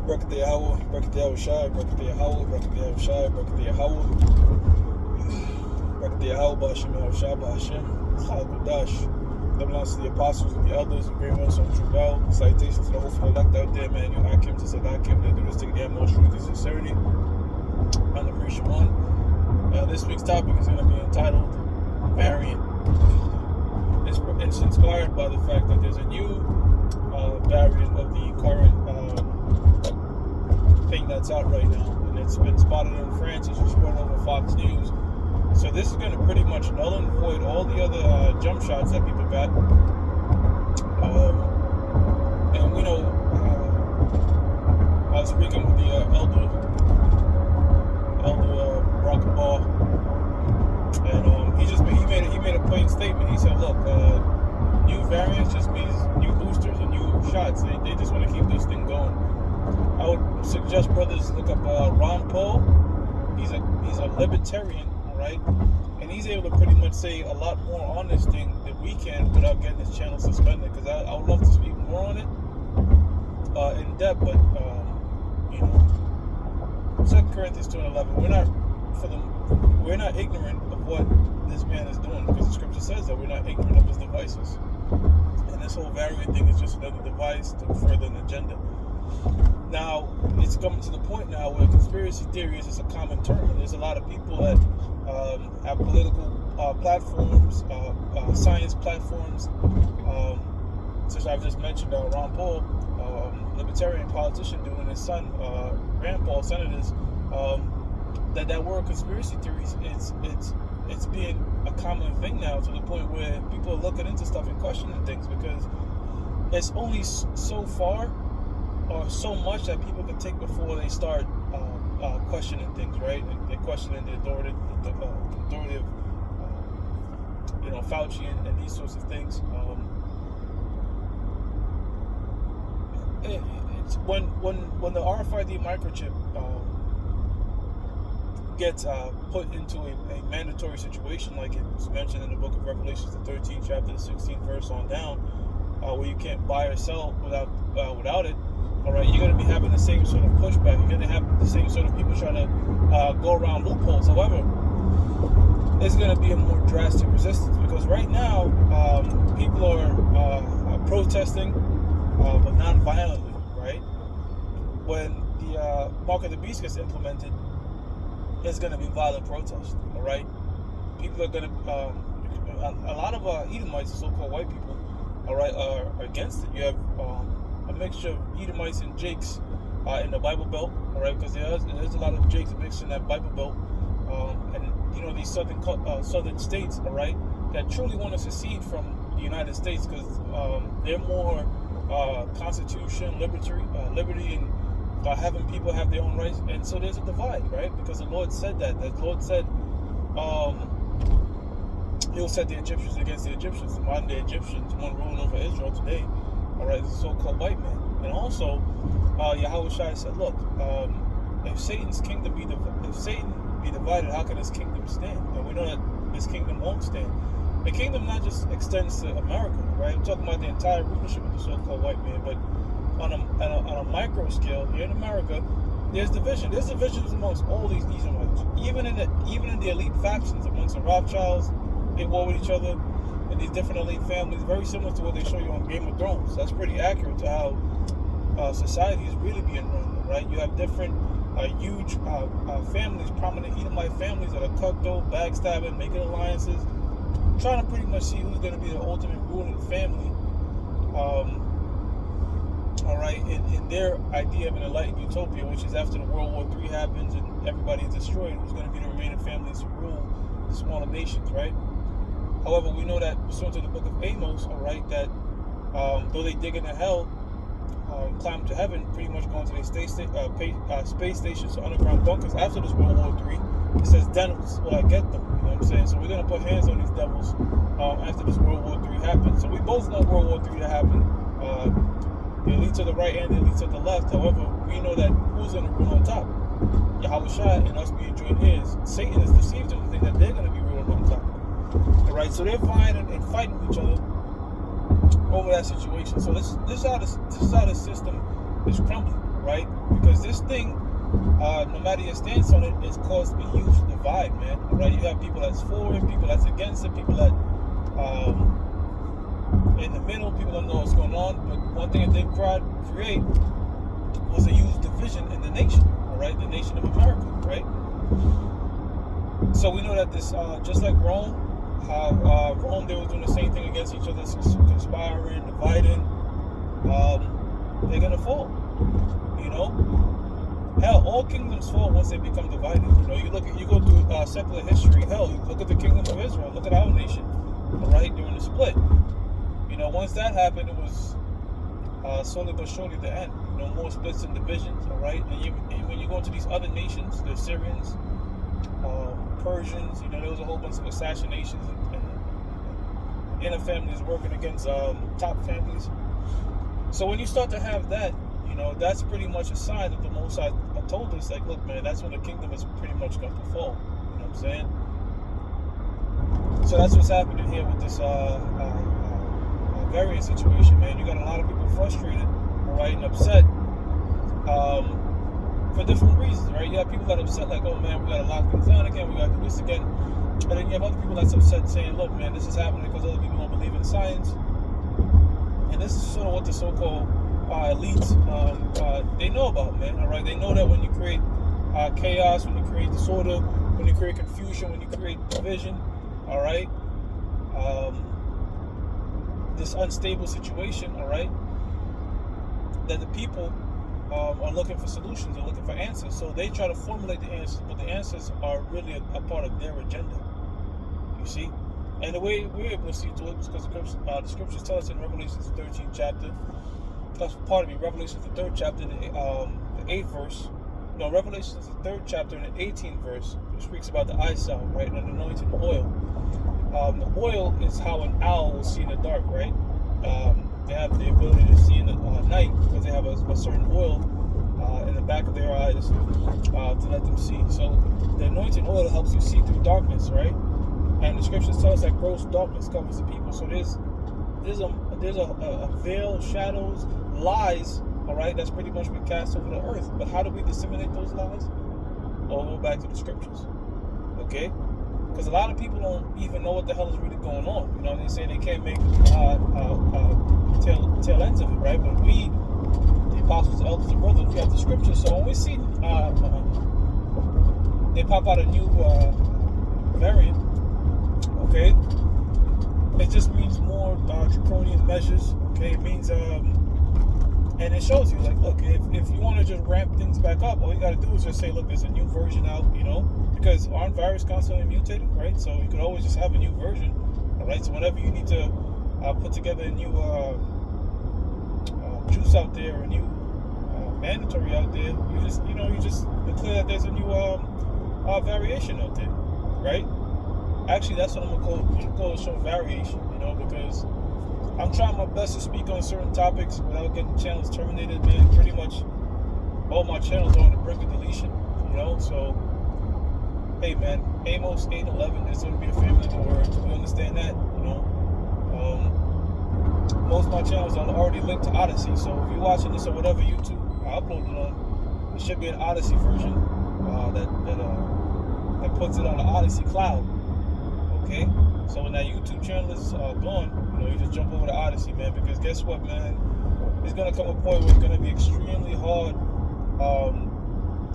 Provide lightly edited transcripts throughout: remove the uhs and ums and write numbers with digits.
Brakateh Howell, Brakateh Shai, Brakateh Howell, Brakateh Shai, Brakateh Howell, Brakateh Howell, Ba'ashem Shai, Ba'ashem, Chalakudash. That belongs to the apostles and the elders, the great ones on true vow. Citations to the hopeful elect out there, man. You Akim to Sadakim, they do this thing, the most truth and sincerity. On the pre Shimon. This week's topic is going to be entitled Variant. It's inspired by the fact that there's a new variant of the current thing that's out right now, and it's been spotted in France. It's reported over Fox News. So this is going to pretty much null and void all the other jump shots that people got. And we know, I was speaking with the elder Rockaball, and he made a plain statement. He said, "Look, new variants just means new boosters and new shots. They just want to keep this thing going." I would suggest brothers look up Ron Paul. He's a libertarian, all right, and he's able to pretty much say a lot more on this thing than we can without getting his channel suspended. Because I would love to speak more on it in depth, but 2 Corinthians 2:11. We're not ignorant of what this man is doing, because the scripture says that we're not ignorant of his devices. And this whole variant thing is just another device to further an agenda. Now, it's coming to the point now where conspiracy theory is just a common term. And there's a lot of people that have political platforms, science platforms, such as I've just mentioned, Ron Paul, libertarian politician, doing his son, Rand Paul, senators, that word conspiracy theories, it's being a common thing now, to the point where people are looking into stuff and questioning things, because it's only so far or so much that people can take before they start questioning things, right? They're questioning the authority of Fauci and these sorts of things. It's when the RFID microchip gets put into a mandatory situation, like it's mentioned in the book of Revelations, the 13th chapter, the 16th verse on down, where you can't buy or sell without it. All right, you're going to be having the same sort of pushback. You're going to have the same sort of people trying to go around loopholes. However, it's going to be a more drastic resistance, because right now people are protesting, but non-violently, right? When the mark of the beast gets implemented, there's going to be violent protest, all right? People are going to, a lot of Edomites, so-called white people, all right, are against it. You have a mixture of Edomites and Jakes in the Bible Belt, all right, because there's a lot of Jakes mixed in that Bible Belt, and these southern states, all right, that truly want to secede from the United States, because they're more constitution, liberty, and having people have their own rights. And so there's a divide, right? Because the Lord said that. The Lord said He'll set the Egyptians against the Egyptians, the modern day Egyptians, one ruling over Israel today, all right, the so-called white man. And also, Yahweh Shai said, look, if Satan's kingdom be divided, how can his kingdom stand? And we know that this kingdom won't stand. The kingdom not just extends to America, right? I'm talking about the entire rulership of the so-called white man, but on a micro scale here in America, there's division. There's divisions amongst all these Edomites, even in the elite factions amongst the Rothschilds. They war with each other, and these different elite families, very similar to what they show you on Game of Thrones. That's pretty accurate to how society is really being run, right? You have different huge families, prominent Edomite families that are cutthroat, backstabbing, making alliances, trying to pretty much see who's going to be the ultimate ruling family. All right, in their idea of an enlightened utopia, which is after the World War III happens and everybody is destroyed, who's going to be the remaining families to rule the smaller nations, right? However, we know that pursuant to the book of Amos, all right, that though they dig into hell, climb to heaven, pretty much going to their space stations or underground bunkers after this World War III, it says, then will I get them, you know what I'm saying? So we're going to put hands on these devils after this World War III happens. So we both want World War III to happen. The elite to the right and the elite to the left. However, we know that who's going to rule on top? Yahweh Shai and us being joint ears. Satan is deceived them to think that they're going to be ruling on top. All right, so they're vying and fighting each other over that situation. So this is how the system is crumbling. right? Because this thing, no matter your stance on it, is caused to be used to divide, man. Right? You have people that's for it, people that's against it, people that in the middle, people don't know what's going on. But one thing that they create was a huge division in the nation, all right? The nation of America, right? So we know that this, just like Rome, how Rome, they were doing the same thing against each other, conspiring, dividing. They're gonna fall, you know. Hell, all kingdoms fall once they become divided. You know, you go through secular history. Hell, you look at the kingdom of Israel. Look at our nation, all right, during the split. You know, once that happened, it was slowly but surely the end. You know, more splits and divisions, all right. And when you go into these other nations, the Syrians, Persians, you know, there was a whole bunch of assassinations and inner families working against top families. So when you start to have that, you know, that's pretty much a sign that the Most High told us, like, look, man, that's when the kingdom is pretty much going to fall. You know what I'm saying? So that's what's happening here with this variant situation, man. You got a lot of people frustrated, all right, and upset for different reasons, right? You have people that are upset, like, oh, man, we got to lock things down again, we got to do this again. And then you have other people that's upset saying, look, man, this is happening because other people don't believe in science. And this is sort of what the so-called elites, they know about, man, all right? They know that when you create chaos, when you create disorder, when you create confusion, when you create division, all right, this unstable situation, all right, that the people are looking for solutions, they're looking for answers. So they try to formulate the answers, but the answers are really a part of their agenda, you see? And the way we're able to see through it is because the scriptures tell us in Revelation, the 13th chapter, Revelation, the 3rd chapter, the 8th verse. No, Revelation, the 3rd chapter, and the 18th verse, which speaks about the eye salve, right, and the anointed oil. The oil is how an owl will see in the dark, right? They have the ability to see in the night because they have a certain oil in the back of their eyes to let them see. So the anointed oil helps you see through darkness, right? And the scriptures tell us that gross darkness covers the people. So there's a veil, shadows, lies, all right, that's pretty much been cast over the earth. But how do we disseminate those lies? All the way back to the scriptures, okay? Because a lot of people don't even know what the hell is really going on. You know, they say they can't make tail ends of it, right? But we, the apostles, the elders, and brothers, we have the scriptures. So when we see they pop out a new variant, okay, it just means more draconian measures. Okay, it means and it shows you, like, look, if you want to just ramp things back up, all you got to do is just say, look, there's a new version out, you know, because aren't viruses constantly mutating, right? So you could always just have a new version, all right? So whenever you need to put together a new juice out there, or a new mandatory out there, you just declare that there's a new variation out there, right? Actually, that's what I'm gonna call a show, variation, you know, because I'm trying my best to speak on certain topics without getting channels terminated, man. Pretty much all my channels are on the brink of deletion, you know, so hey, man, Amos 8:11, there's going to be a famine in the word. We understand that, you know. Most of my channels are already linked to Odyssey, so if you're watching this or whatever YouTube I uploaded on, it should be an Odyssey version that puts it on the Odyssey cloud, okay? So when that YouTube channel is gone, you know, you just jump over to Odyssey, man, because guess what, man? There's going to come a point where it's going to be extremely hard.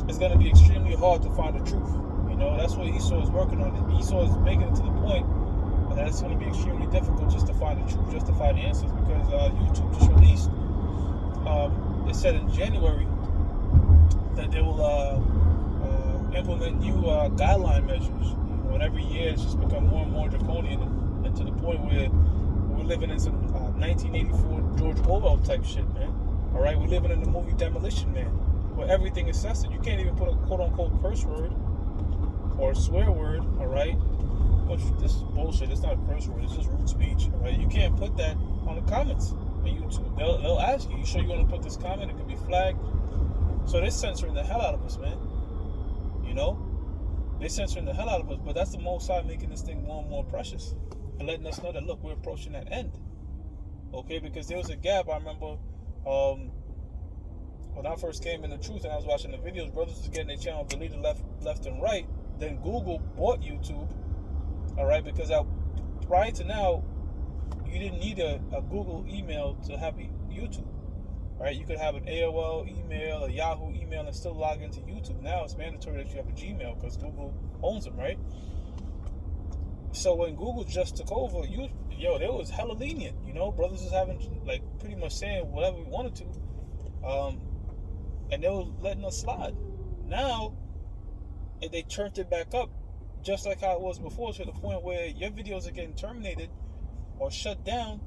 It's going to be extremely hard to find the truth. You know, that's what Esau is working on. Esau is making it to the point that it's going to be extremely difficult just to find the truth, just to find the answers, because YouTube just released, it said in January that they will implement new guideline measures. You know, and every year it's just become more and more draconian, and to the point where we're living in some 1984 George Orwell type shit, man. All right, we're living in the movie Demolition Man, where everything is censored. You can't even put a quote-unquote curse word or a swear word, all right? Which, this is bullshit. It's not a curse word. It's just rude speech, all right? You can't put that on the comments on YouTube. They'll ask you sure you want to put this comment? It could be flagged. So they're censoring the hell out of us, man. You know? They're censoring the hell out of us, but that's the Most High making this thing more and more precious and letting us know that, look, we're approaching that end. Okay? Because there was a gap, I remember, when I first came in the truth and I was watching the videos, brothers was getting their channel deleted left and right. Then Google bought YouTube, all right, because prior to now, you didn't need a Google email to have YouTube. All right, you could have an AOL email, a Yahoo email, and still log into YouTube. Now it's mandatory that you have a Gmail because Google owns them, right? So when Google just took over, they was hella lenient. Brothers was having pretty much saying whatever we wanted to, and they were letting us slide. Now, they turned it back up, just like how it was before, to the point where your videos are getting terminated or shut down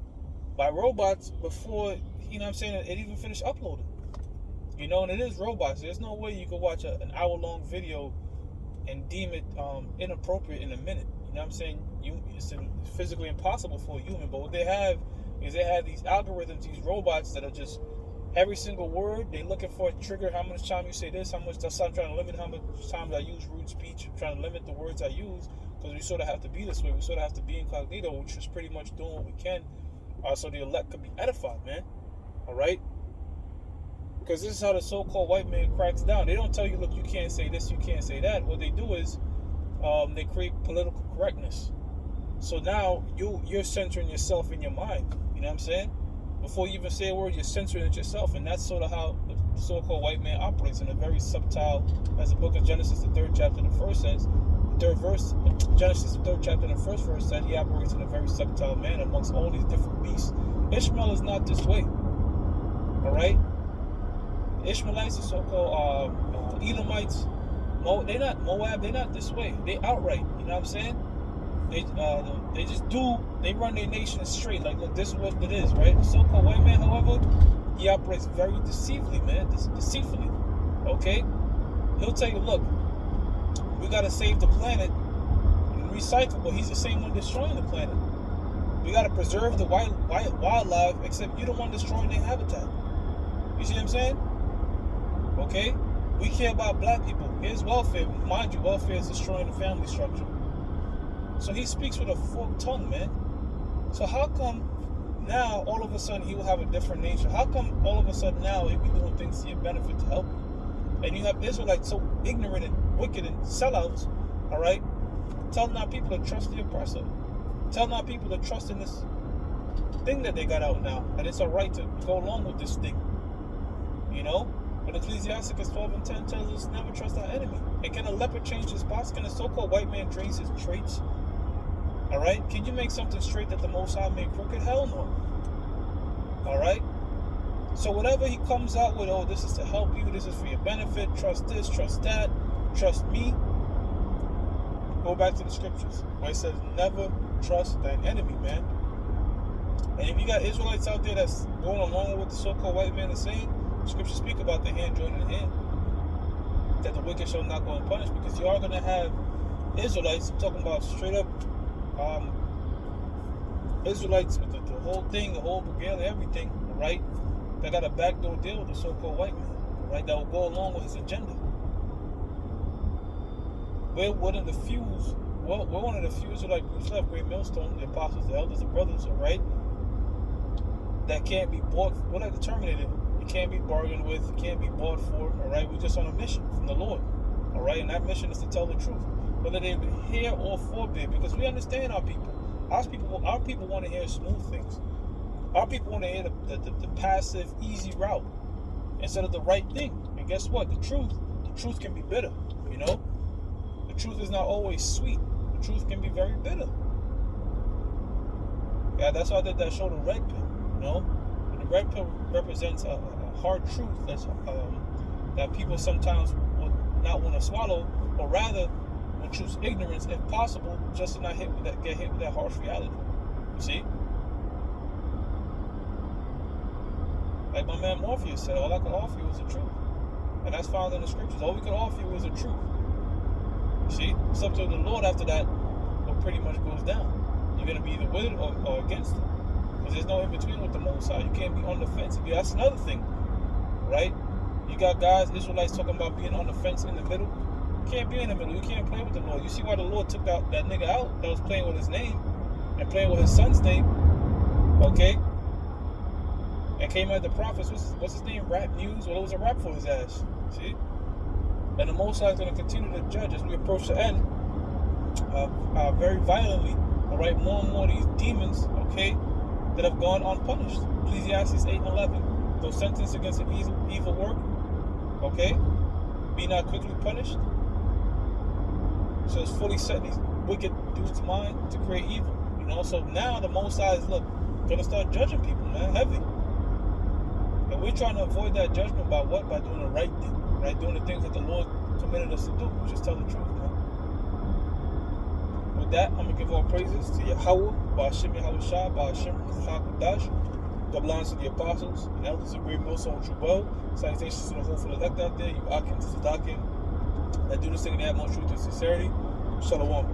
by robots before it even finished uploading. And it is robots. There's no way you could watch an hour-long video and deem it inappropriate in a minute. It's physically impossible for a human. But what they have is these algorithms, these robots that are just every single word they're looking for a trigger. How much time you say this? How much? I'm trying to limit how much times I use rude speech. I'm trying to limit the words I use because we sort of have to be this way. We sort of have to be incognito, which is pretty much doing what we can, so the elect could be edified, man. All right. Because this is how the so-called white man cracks down. They don't tell you, look, you can't say this, you can't say that. What they do is they create political correctness. So now you're censoring yourself in your mind. You know what I'm saying? Before you even say a word, you're censoring it yourself. And that's sort of how the so-called white man operates in a very subtle, as the book of Genesis, the 3rd chapter, the 1st says, the 3rd verse, Genesis, the 3rd chapter, the 1st verse said he operates in a very subtle manner amongst all these different beasts. Ishmael is not this way. All right? Ishmaelites, the so-called Edomites, they're not Moab, they're not this way. They outright, you know what I'm saying? They just they run their nation straight. Like, look, this is what it is, right? The so-called white man, however, he operates very deceitfully, man. Deceitfully, okay? He'll tell you, look, we got to save the planet and recycle, but he's the same one destroying the planet. We got to preserve the wildlife, except you're the one destroying their habitat. You see what I'm saying? Okay? We care about black people. His welfare, mind you, welfare is destroying the family structure. So he speaks with a forked tongue, man. So how come now all of a sudden he will have a different nature? How come all of a sudden now he'll be doing things to your benefit to help you? And you have Israelites so ignorant and wicked and sellouts, all right? Telling our people to trust the oppressor. Telling our people to trust in this thing that they got out now. And it's a right to go along with this thing. But Ecclesiasticus 12:10 tells us never trust our enemy. And can a leopard change his spots? Can a so-called white man trace his traits? All right? Can you make something straight that the Most High made crooked? Hell no. All right? So whatever he comes out with, oh, this is to help you, this is for your benefit, trust this, trust that, trust me. Go back to the scriptures where it says never trust thine enemy, man. And if you got Israelites out there that's going along with what the so-called white man is saying, scriptures speak about the hand joining the hand, that the wicked shall not go unpunished, because you are going to have Israelites, I'm talking about straight up Israelites with the whole thing, the whole regalia, everything, right? That got a backdoor deal with the so-called white man, right? That will go along with his agenda. We're one of the few Israelites groups left, Great Millstone, the apostles, the elders, the brothers, right? That can't be bought, we're like the Terminator. Can't be bargained with, can't be bought for, all right? We're just on a mission from the Lord, all right? And that mission is to tell the truth, whether they hear or forbid, because we understand our people. Our people want to hear smooth things. Our people want to hear the passive, easy route instead of the right thing. And guess what? The truth can be bitter, The truth is not always sweet. The truth can be very bitter. Yeah, that's why I did that show, The Red Pill, The red pill represents a hard truth that people sometimes would not want to swallow, or rather will choose ignorance if possible, just to not get hit with that harsh reality. You see? Like my man Morpheus said, all I could offer you is the truth. And that's found in the scriptures. All we could offer you is the truth. You see? It's up to the Lord after that what pretty much goes down. You're going to be either with it or against it. Because there's no in between with the Most High. You can't be on the fence. That's another thing, right? You got guys, Israelites, talking about being on the fence in the middle. You can't be in the middle. You can't play with the Lord. You see why the Lord took that nigga out that was playing with his name and playing with his son's name, okay? And and came at the prophets. What's his name? Rap News? Well, it was a rap for his ass. See? And the Most High is going to continue to judge as we approach the end very violently. All right, more and more of these demons, okay, that have gone unpunished. Ecclesiastes 8 and 11. Though sentenced against an evil work, okay, be not quickly punished. So it's fully set in these wicked dudes' mind to create evil. You know, so now the Most High is gonna start judging people, man, heavy. And we're trying to avoid that judgment by what? By doing the right thing, right? Doing the things that the Lord commanded us to do. Just tell the truth, man. With that, I'm gonna give all praises to Yahweh, Ba'ashem Yahweh Shah, Ba'ashem Chakadash. Double honors to the apostles and elders of Great Millstone Trubel. Salutations to the hopeful elect out there, you Akim to Sadakim, that do this thing in the utmost truth and sincerity. Shalom.